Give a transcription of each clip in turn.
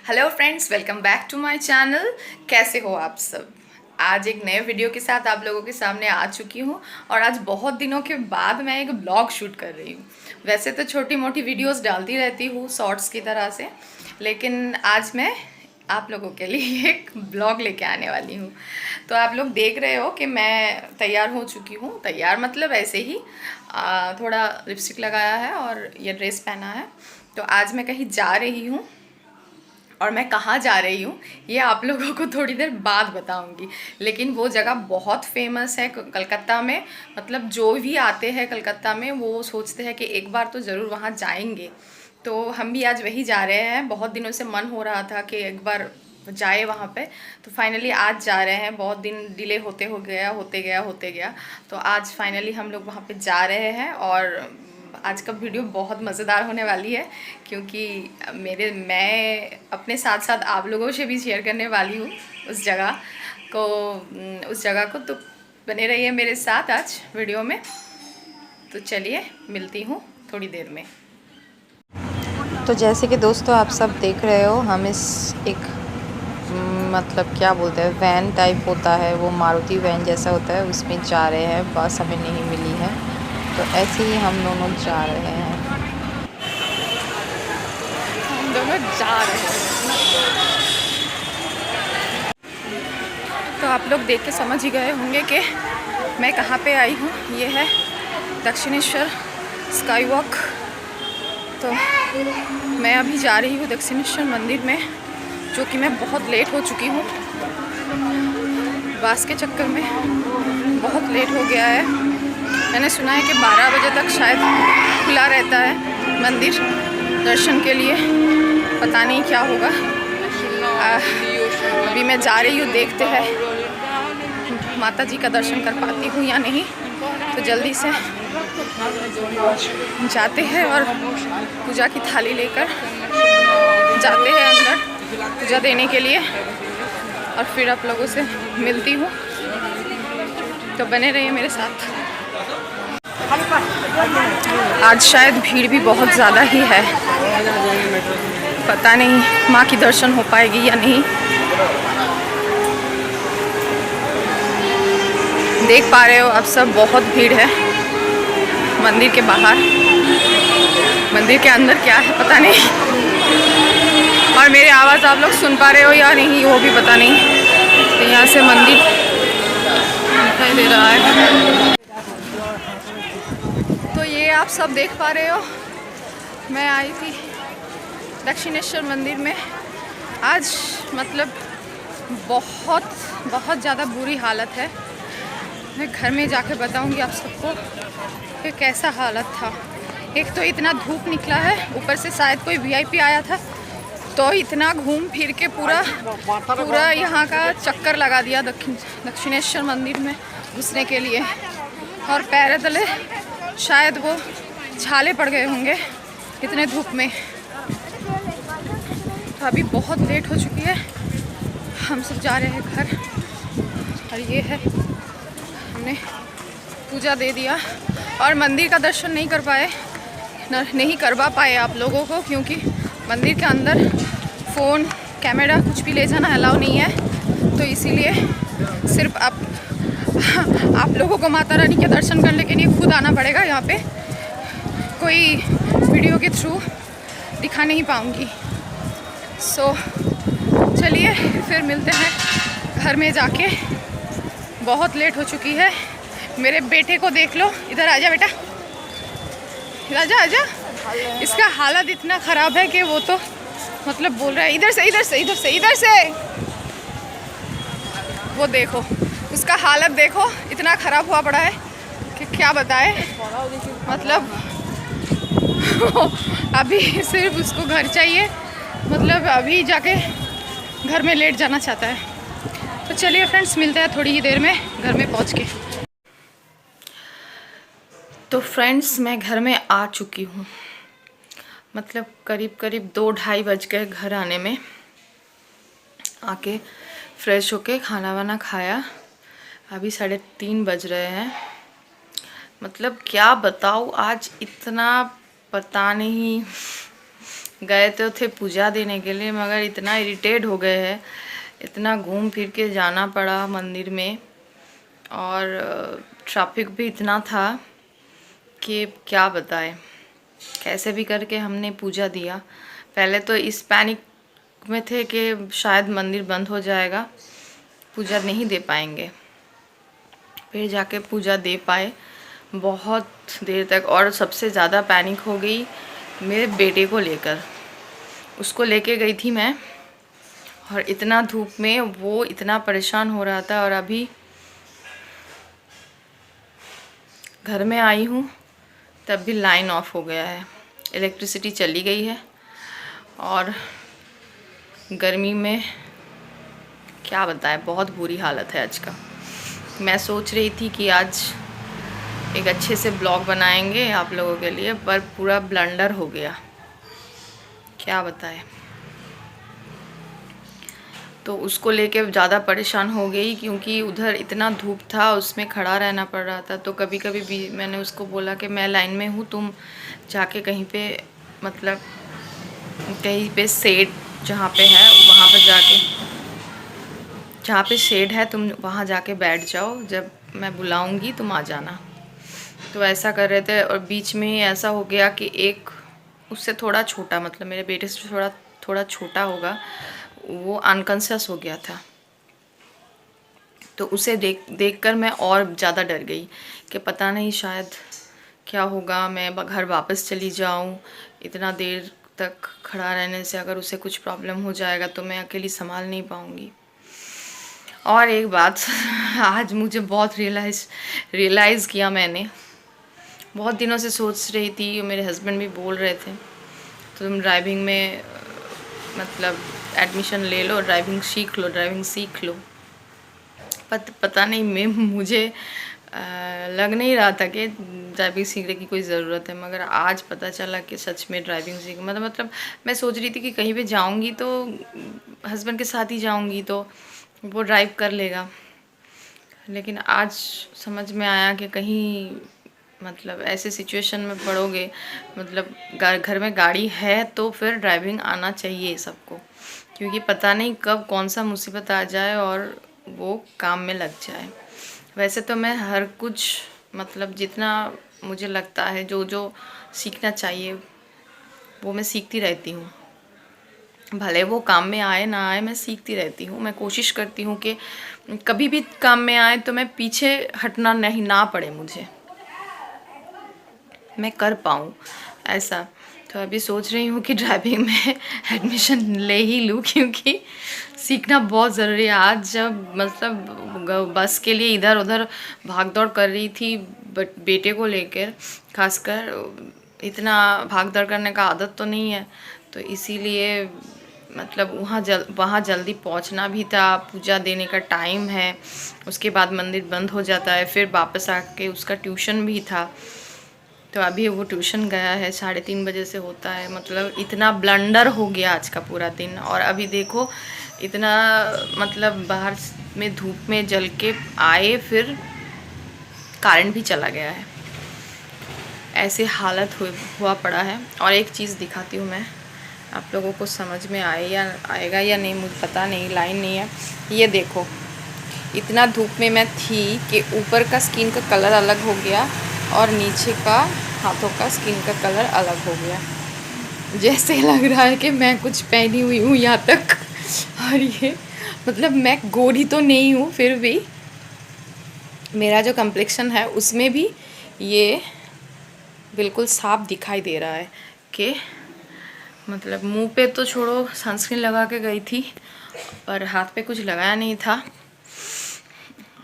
Hello friends, welcome back to my channel. कैसे हो आप सब? आज एक नए वीडियो के साथ आप लोगों के सामने आ चुकी हूँ और आज बहुत दिनों के बाद मैं एक ब्लॉग शूट कर रही हूँ। वैसे तो छोटी मोटी वीडियोस डालती रहती हूँ शॉर्ट्स की तरह से, लेकिन आज मैं आप लोगों के लिए एक ब्लॉग लेके आने वाली हूँ। तो आप लोग देख रहे हो कि मैं तैयार हो चुकी हूँ। तैयार मतलब ऐसे ही थोड़ा लिपस्टिक लगाया है और ये ड्रेस पहना है। तो आज मैं कहीं जा रही हूँ और मैं कहाँ जा रही हूँ ये आप लोगों को थोड़ी देर बाद बताऊँगी। लेकिन वो जगह बहुत फेमस है कलकत्ता में। मतलब जो भी आते हैं कलकत्ता में वो सोचते हैं कि एक बार तो ज़रूर वहाँ जाएंगे। तो हम भी आज वही जा रहे हैं। बहुत दिनों से मन हो रहा था कि एक बार जाए वहाँ पे, तो फाइनली आज जा रहे हैं। बहुत दिन डिले होते गया। तो आज फाइनली हम लोग वहाँ पे जा रहे हैं और आज का वीडियो बहुत मज़ेदार होने वाली है, क्योंकि मैं अपने साथ साथ आप लोगों से भी शेयर करने वाली हूँ उस जगह को। तो बने रहिए मेरे साथ आज वीडियो में। तो चलिए मिलती हूँ थोड़ी देर में। तो जैसे कि दोस्तों आप सब देख रहे हो, हम इस एक मतलब क्या बोलते हैं, वैन टाइप होता है, वो मारुति वैन जैसा होता है, उसमें जा रहे हैं। बस हमें नहीं मिली है, तो ऐसे ही हम दोनों जा रहे हैं। हम दोनों जा रहे हैं। तो आप लोग देख के समझ ही गए होंगे कि मैं कहाँ पे आई हूँ। ये है दक्षिणेश्वर स्काई वॉक। तो मैं अभी जा रही हूँ दक्षिणेश्वर मंदिर में, जो कि मैं बहुत लेट हो चुकी हूँ। बस के चक्कर में बहुत लेट हो गया है। मैंने सुना है कि 12 बजे तक शायद खुला रहता है मंदिर दर्शन के लिए। पता नहीं क्या होगा। अभी मैं जा रही हूँ, देखते हैं माता जी का दर्शन कर पाती हूँ या नहीं। तो जल्दी से जाते हैं और पूजा की थाली लेकर जाते हैं अंदर पूजा देने के लिए, और फिर आप लोगों से मिलती हूँ। तो बने रहिए मेरे साथ। आज शायद भीड़ भी बहुत ज़्यादा ही है। पता नहीं माँ की दर्शन हो पाएगी या नहीं। देख पा रहे हो आप सब, बहुत भीड़ है मंदिर के बाहर। मंदिर के अंदर क्या है पता नहीं, और मेरी आवाज़ आप लोग सुन पा रहे हो या नहीं वो भी पता नहीं। तो यहाँ से मंदिर दिखाई दे रहा है। तो ये आप सब देख पा रहे हो, मैं आई थी दक्षिणेश्वर मंदिर में। आज मतलब बहुत ज़्यादा बुरी हालत है। मैं घर में जाके बताऊंगी आप सबको कि कैसा हालत था। एक तो इतना धूप निकला है, ऊपर से शायद कोई वीआईपी आया था, तो इतना घूम फिर के पूरा यहाँ का चक्कर लगा दिया दक्षिणेश्वर मंदिर में घुसने के लिए। और पैर तले शायद वो छाले पड़ गए होंगे इतने धूप में। तो अभी बहुत लेट हो चुकी है, हम सब जा रहे हैं घर। और ये है, हमने पूजा दे दिया और मंदिर का दर्शन नहीं कर पाए आप लोगों को, क्योंकि मंदिर के अंदर फ़ोन कैमरा कुछ भी ले जाना अलाउ नहीं है। तो इसीलिए सिर्फ आप लोगों को माता रानी के दर्शन करने के लिए खुद आना पड़ेगा। यहाँ पे कोई वीडियो के थ्रू दिखा नहीं पाऊँगी। सो चलिए फिर मिलते हैं घर में जाके। बहुत लेट हो चुकी है। मेरे बेटे को देख लो, इधर आजा बेटा, आजा आजा। इसका हालत इतना ख़राब है कि वो तो मतलब बोल रहा है इधर से। वो देखो उसका हालत देखो, इतना ख़राब हुआ पड़ा है कि क्या बताए। मतलब अभी सिर्फ उसको घर चाहिए, मतलब अभी जाके घर में लेट जाना चाहता है। तो चलिए फ्रेंड्स, मिलते हैं थोड़ी ही देर में घर में पहुंच के। तो फ्रेंड्स, मैं घर में आ चुकी हूँ। मतलब करीब 2-2:30 बज गए घर आने में। आके फ्रेश होके खाना वाना खाया। अभी 3:30 बज रहे हैं। मतलब क्या बताऊँ, आज इतना पता नहीं गए तो थे पूजा देने के लिए, मगर इतना इरिटेट हो गए हैं, इतना घूम फिर के जाना पड़ा मंदिर में, और ट्रैफिक भी इतना था कि क्या बताएं। कैसे भी करके हमने पूजा दिया। पहले तो इस पैनिक में थे कि शायद मंदिर बंद हो जाएगा, पूजा नहीं दे पाएंगे, फिर जाके पूजा दे पाए बहुत देर तक। और सबसे ज़्यादा पैनिक हो गई मेरे बेटे को लेकर। उसको लेके गई थी मैं, और इतना धूप में वो इतना परेशान हो रहा था। और अभी घर में आई हूँ तब भी लाइन ऑफ हो गया है, इलेक्ट्रिसिटी चली गई है। और गर्मी में क्या बताएं, बहुत बुरी हालत है आज का। मैं सोच रही थी कि आज एक अच्छे से ब्लॉग बनाएंगे आप लोगों के लिए, पर पूरा ब्लंडर हो गया, क्या बताएं। तो उसको लेके ज़्यादा परेशान हो गई, क्योंकि उधर इतना धूप था, उसमें खड़ा रहना पड़ रहा था। तो कभी कभी भी मैंने उसको बोला कि मैं लाइन में हूँ, तुम जाके कहीं पे, मतलब कहीं पे शेड जहाँ पे है वहाँ पे जाके, जहाँ पे शेड है तुम वहाँ जाके बैठ जाओ, जब मैं बुलाऊँगी तुम आ जाना। तो ऐसा कर रहे थे। और बीच में ही ऐसा हो गया कि एक उससे थोड़ा छोटा, मतलब मेरे बेटे से थोड़ा थोड़ा छोटा होगा, वो अनकॉन्शियस हो गया था। तो उसे देख कर मैं और ज़्यादा डर गई कि पता नहीं शायद क्या होगा, मैं घर वापस चली जाऊं। इतना देर तक खड़ा रहने से अगर उसे कुछ प्रॉब्लम हो जाएगा तो मैं अकेली संभाल नहीं पाऊंगी। और एक बात आज मुझे बहुत रियलाइज़ किया मैंने, बहुत दिनों से सोच रही थी, मेरे हस्बैंड भी बोल रहे थे तो तुम ड्राइविंग में मतलब एडमिशन ले लो, ड्राइविंग सीख लो। पता नहीं मुझे लग नहीं रहा था कि ड्राइविंग सीखने की कोई ज़रूरत है, मगर आज पता चला कि सच में ड्राइविंग सीख, मतलब मैं सोच रही थी कि कहीं पे जाऊंगी तो हस्बैंड के साथ ही जाऊंगी तो वो ड्राइव कर लेगा। लेकिन आज समझ में आया कि कहीं मतलब ऐसे सिचुएशन में पड़ोगे, मतलब घर में गाड़ी है तो फिर ड्राइविंग आना चाहिए सबको, क्योंकि पता नहीं कब कौन सा मुसीबत आ जाए और वो काम में लग जाए। वैसे तो मैं हर कुछ, मतलब जितना मुझे लगता है जो जो सीखना चाहिए वो मैं सीखती रहती हूँ, भले वो काम में आए ना आए, मैं सीखती रहती हूँ। मैं कोशिश करती हूँ कि कभी भी काम में आए तो मैं पीछे हटना नहीं ना पड़े, मुझे मैं कर पाऊँ ऐसा। तो अभी सोच रही हूँ कि ड्राइविंग में एडमिशन ले ही लूँ, क्योंकि सीखना बहुत ज़रूरी है। आज जब मतलब बस के लिए इधर उधर भाग दौड़ कर रही थी, बट बेटे को लेकर खासकर इतना भाग दौड़ करने का आदत तो नहीं है, तो इसीलिए मतलब वहाँ जल्दी पहुँचना भी था, पूजा देने का टाइम है, उसके बाद मंदिर बंद हो जाता है, फिर वापस आके उसका ट्यूशन भी था। तो अभी वो ट्यूशन गया है, 3:30 बजे से होता है। मतलब इतना ब्लंडर हो गया आज का पूरा दिन। और अभी देखो इतना मतलब बाहर में धूप में जल के आए, फिर करंट भी चला गया है, ऐसे हालत हुआ पड़ा है। और एक चीज़ दिखाती हूँ मैं आप लोगों को, समझ में आएगा या नहीं मुझे पता नहीं, लाइन नहीं है। ये देखो इतना धूप में मैं थी कि ऊपर का स्किन का कलर अलग हो गया और नीचे का हाथों का स्किन का कलर अलग हो गया, जैसे लग रहा है कि मैं कुछ पहनी हुई हूँ यहाँ तक। और ये मतलब मैं गोरी तो नहीं हूँ, फिर भी मेरा जो कम्प्लेक्शन है उसमें भी ये बिल्कुल साफ दिखाई दे रहा है कि मतलब मुंह पे तो छोड़ो, सनस्क्रीन लगा के गई थी, पर हाथ पे कुछ लगाया नहीं था।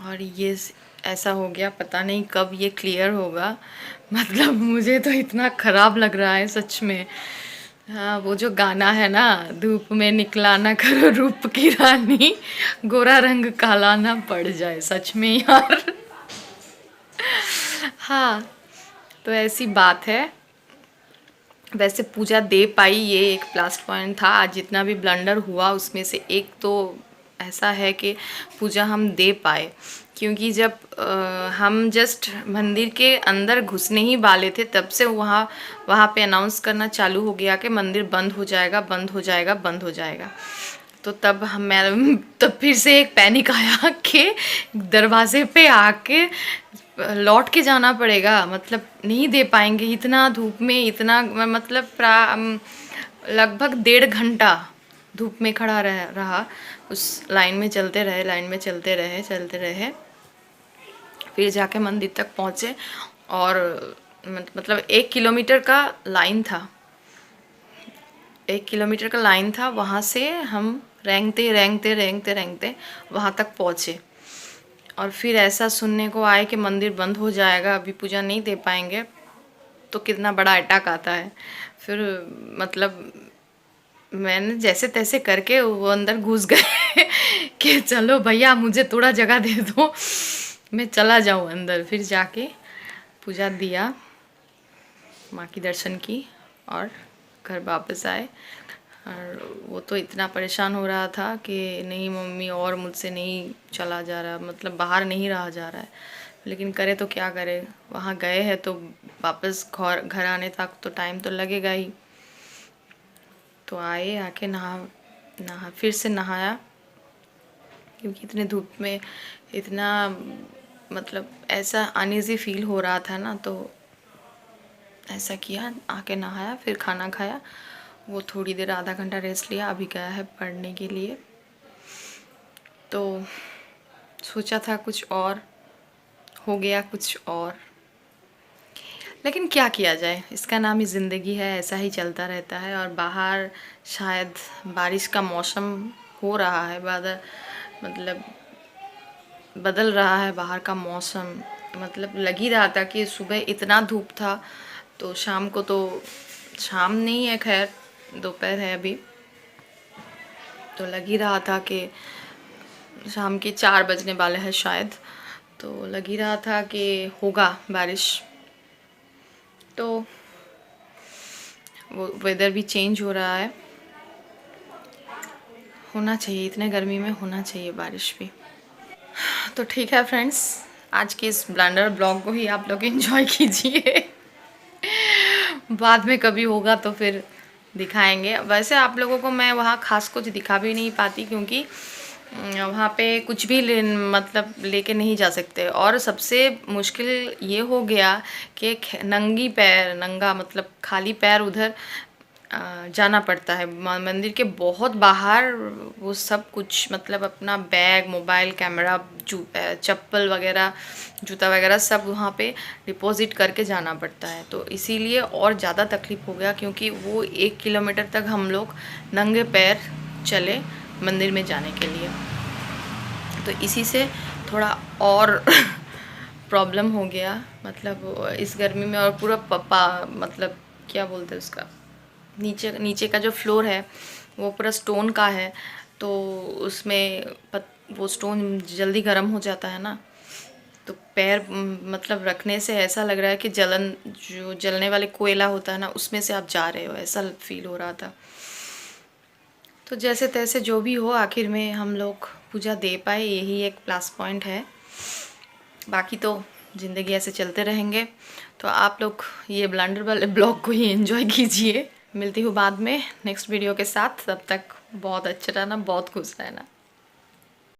और ये ऐसा हो गया, पता नहीं कब ये क्लियर होगा। मतलब मुझे तो इतना ख़राब लग रहा है सच में। हाँ, वो जो गाना है ना, धूप में निकला ना करो रूप की रानी, गोरा रंग काला ना पड़ जाए, सच में यार। हाँ, तो ऐसी बात है। वैसे पूजा दे पाई, ये एक प्लस पॉइंट था। आज जितना भी ब्लंडर हुआ उसमें से एक तो ऐसा है कि पूजा हम दे पाए, क्योंकि जब हम जस्ट मंदिर के अंदर घुसने ही वाले थे तब से वहाँ पे अनाउंस करना चालू हो गया कि मंदिर बंद हो जाएगा, बंद हो जाएगा, बंद हो जाएगा। तो तब तब फिर से एक पैनिक आया कि दरवाजे पे आके लौट के जाना पड़ेगा, मतलब नहीं दे पाएंगे इतना धूप में, इतना मतलब लगभग 1.5 घंटा धूप में खड़ा रहा उस लाइन में, चलते रहे, लाइन में चलते रहे, फिर जाके मंदिर तक पहुँचे। और मतलब 1 किलोमीटर का लाइन था, 1 किलोमीटर का लाइन था। वहाँ से हम रेंगते वहाँ तक पहुँचे। और फिर ऐसा सुनने को आए कि मंदिर बंद हो जाएगा, अभी पूजा नहीं दे पाएंगे, तो कितना बड़ा अटैक आता है। फिर मतलब मैंने जैसे तैसे करके वो अंदर घुस गए कि चलो भैया मुझे थोड़ा जगह दे दो, मैं चला जाऊँ अंदर। फिर जाके पूजा दिया, माँ की दर्शन की और घर वापस आए। और वो तो इतना परेशान हो रहा था कि नहीं मम्मी और मुझसे नहीं चला जा रहा, मतलब बाहर नहीं रहा जा रहा है, लेकिन करे तो क्या करे, वहाँ गए हैं तो वापस घर आने तक तो टाइम तो लगेगा ही। तो आए, आके नहा फिर से नहाया, क्योंकि इतने धूप में इतना मतलब ऐसा अनईज़ी फील हो रहा था ना, तो ऐसा किया, आके नहाया, फिर खाना खाया, वो थोड़ी देर आधा घंटा रेस्ट लिया, अभी गया है पढ़ने के लिए। तो सोचा था कुछ और, हो गया कुछ और, लेकिन क्या किया जाए, इसका नाम ही ज़िंदगी है, ऐसा ही चलता रहता है। और बाहर शायद बारिश का मौसम हो रहा है, मतलब बदल रहा है बाहर का मौसम। मतलब लग ही रहा था कि सुबह इतना धूप था, तो शाम को तो शाम नहीं है, खैर दोपहर है अभी, तो लग ही रहा था कि शाम के 4 बजने वाले हैं शायद, तो लग ही रहा था कि होगा बारिश। तो वो वेदर भी चेंज हो रहा है, होना चाहिए, इतने गर्मी में होना चाहिए बारिश भी। तो ठीक है फ्रेंड्स, आज के इस ब्लंडर ब्लॉग को ही आप लोग एंजॉय कीजिए। बाद में कभी होगा तो फिर दिखाएंगे। वैसे आप लोगों को मैं वहाँ खास कुछ दिखा भी नहीं पाती, क्योंकि वहाँ पे कुछ भी मतलब लेके नहीं जा सकते। और सबसे मुश्किल ये हो गया कि नंगा मतलब खाली पैर उधर जाना पड़ता है मंदिर के बहुत बाहर। वो सब कुछ मतलब अपना बैग, मोबाइल, कैमरा, चप्पल वगैरह, जूता वगैरह सब वहाँ पे डिपॉजिट करके जाना पड़ता है। तो इसीलिए और ज़्यादा तकलीफ़ हो गया, क्योंकि वो 1 किलोमीटर तक हम लोग नंगे पैर चले मंदिर में जाने के लिए। तो इसी से थोड़ा और प्रॉब्लम हो गया, मतलब इस गर्मी में। और पूरा मतलब क्या बोलते हैं उसका, नीचे का जो फ्लोर है वो पूरा स्टोन का है, तो उसमें वो स्टोन जल्दी गर्म हो जाता है ना, तो पैर मतलब रखने से ऐसा लग रहा है कि जो जलने वाले कोयला होता है ना, उसमें से आप जा रहे हो, ऐसा फील हो रहा था। तो जैसे तैसे जो भी हो, आखिर में हम लोग पूजा दे पाए, यही एक प्लस पॉइंट है। बाकी तो ज़िंदगी ऐसे चलते रहेंगे। तो आप लोग ये ब्लंडर वाले ब्लॉग को ही एंजॉय कीजिए। मिलती हूँ बाद में नेक्स्ट वीडियो के साथ, तब तक बहुत अच्छा रहना, बहुत खुश रहना।